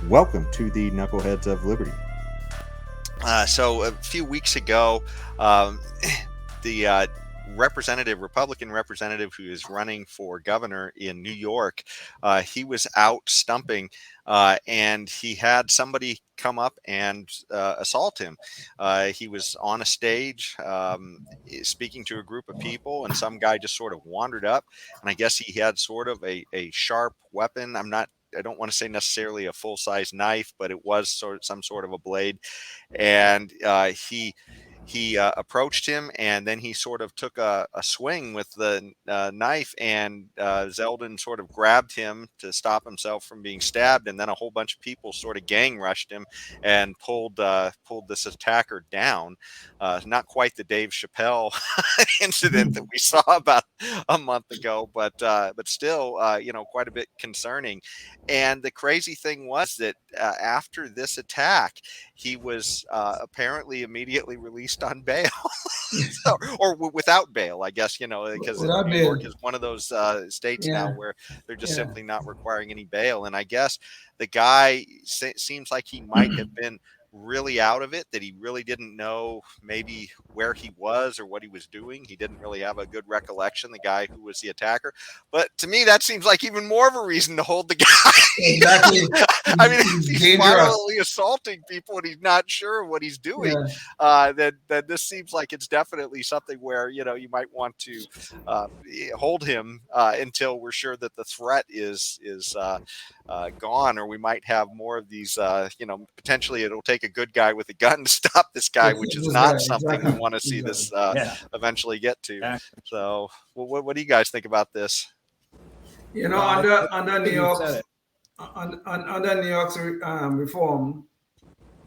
Welcome to the Knuckleheads of Liberty. So a few weeks ago, um, the Republican representative who is running for governor in New York, he was out stumping, and he had somebody come up and assault him. He was on a stage speaking to a group of people, and some guy just sort of wandered up, and I guess he had sort of a sharp weapon. I don't want to say necessarily a full size knife, but it was some sort of a blade, and he approached him, and then he sort of took a swing with the knife, and Zeldin sort of grabbed him to stop himself from being stabbed, and then a whole bunch of people sort of gang rushed him and pulled this attacker down. Not quite the Dave Chappelle incident that we saw about a month ago, but still, quite a bit concerning. And the crazy thing was that after this attack, he was apparently immediately released on bail. Without bail, I guess, because Without New bail. York is one of those states now Yeah, where they're just yeah. simply not requiring any bail. And I guess the guy seems like he might have been really out of it, that he really didn't know maybe where he was or what he was doing. He didn't really have a good recollection, the guy who was the attacker. But to me, that seems like even more of a reason to hold the Exactly. guy. I mean, if He's he's dangerous. violently assaulting people and he's not sure what he's doing, Yeah. then this seems like it's definitely something where you might want to uh, hold him until we're sure that the threat is gone, or we might have more of these. Potentially it'll take a good guy with a gun to stop this guy, which is This guy. not something we Exactly. want to see Exactly. this Yeah. eventually get to. Exactly. So, what do you guys think about this? Well, Under think New you said York's it. under New York's reform,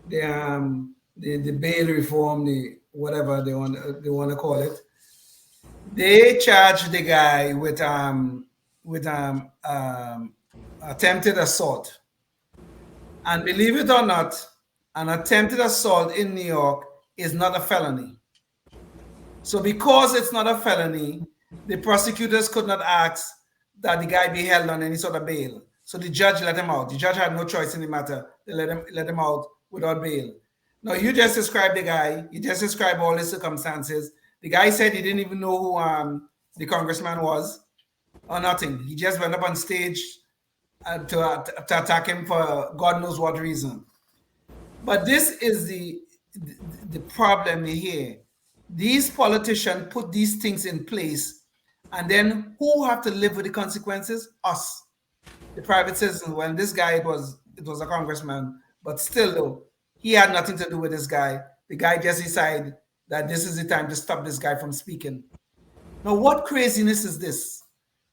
the bail reform, the whatever they want to call it, they charged the guy with attempted assault. And believe it or not, an attempted assault in New York is not a felony. So because it's not a felony, the prosecutors could not ask that the guy be held on any sort of bail. So the judge let him out. The judge had no choice in the matter. They let him out without bail. Now you just described the guy. You just described all the circumstances. The guy said he didn't even know who the congressman was or nothing. He just went up on stage to attack him for God knows what reason. But this is the problem here. These politicians put these things in place, and then who have to live with the consequences? Us, the private citizens. When this guy, it was a congressman, but still though, he had nothing to do with this guy. The guy just decided that this is the time to stop this guy from speaking. Now, what craziness is this?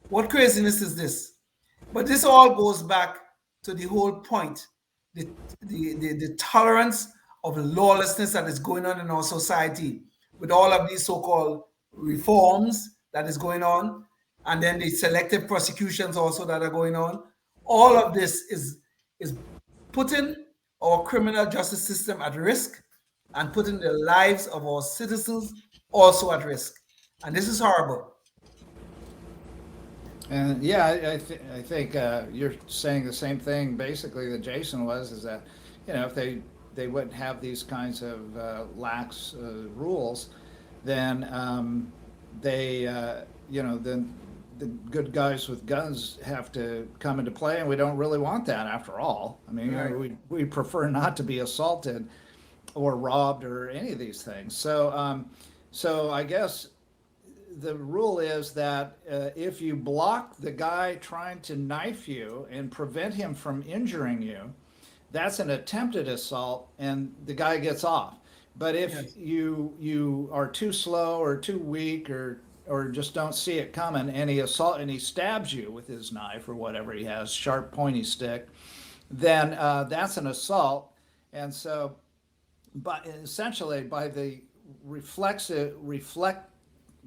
What craziness is this? But this all goes back to the whole point, the, the tolerance of lawlessness that is going on in our society with all of these so-called reforms that is going on, and then the selective prosecutions also that are going on. All of this is putting our criminal justice system at risk and putting the lives of our citizens also at risk. And this is horrible. And yeah, I think you're saying the same thing basically that Jason was, is that, if they wouldn't have these kinds of lax rules, then they, then the good guys with guns have to come into play, and we don't really want that after all. I mean, Right. we prefer not to be assaulted or robbed or any of these things. So I guess the rule is that if you block the guy trying to knife you and prevent him from injuring you, that's an attempted assault, and the guy gets off. But if Yes. you are too slow or too weak or just don't see it coming, and he stabs you with his knife or whatever he has, sharp pointy stick, then that's an assault. And so, but essentially by the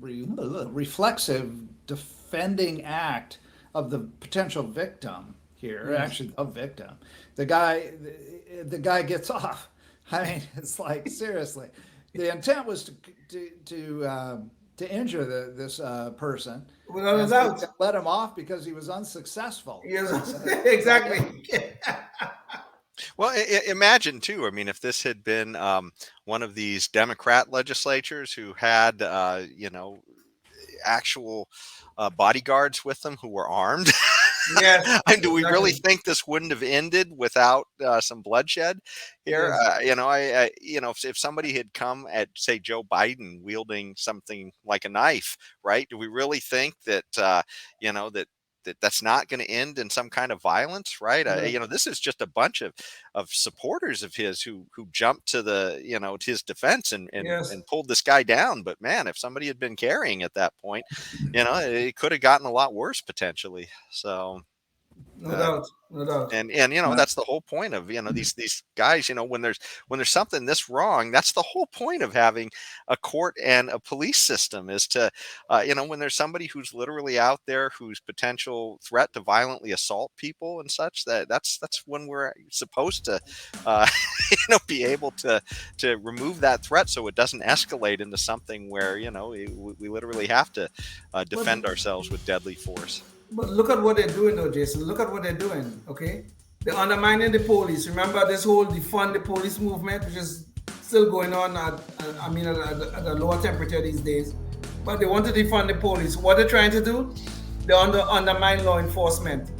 reflexive defending act of the potential victim here, Yes. actually a victim, the guy the guy gets off. I mean, it's like, seriously, the intent was to injure this person, Without a and so doubt. they let him off because he was unsuccessful. Yes, So I guess exactly. Well, imagine too. I mean, if this had been one of these Democrat legislatures who had, actual bodyguards with them who were armed. Yes, And do we really exactly. think this wouldn't have ended without some bloodshed here? Yes, If somebody had come at, say, Joe Biden wielding something like a knife, right? Do we really think that, that's not going to end in some kind of violence, right? yes, This is just a bunch of supporters of his who jumped to to his defense yes. and pulled this guy down. But man, if somebody had been carrying at that point, it could have gotten a lot worse potentially. So. No Uh, doubt, no doubt. and Well, that's the whole point of these guys. When there's something this wrong, that's the whole point of having a court and a police system, is to when there's somebody who's literally out there whose potential threat to violently assault people and such, that's when we're supposed to uh, be able to remove that threat so it doesn't escalate into something where we literally have to But defend ourselves with deadly force. But look at what they're doing, though, Jason. Look at what they're doing. Okay, they're undermining the police. Remember this whole defund the police movement, which is still going on. At a lower temperature these days. But they want to defund the police. What they're trying to do, they undermine law enforcement.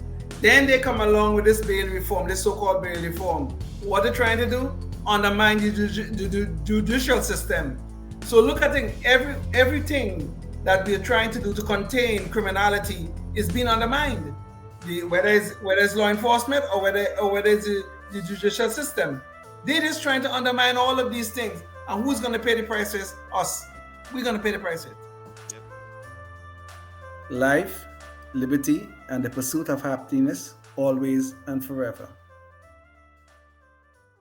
Then they come along with this bail reform, this so-called bail reform. What they're trying to do, undermine the judicial system. So look at it, everything that we're trying to do to contain criminality is being undermined. Whether it's law enforcement or whether it's the judicial system, they're just trying to undermine all of these things. And who's going to pay the prices? Us. We're going to pay the prices. Life, liberty, and the pursuit of happiness, always and forever.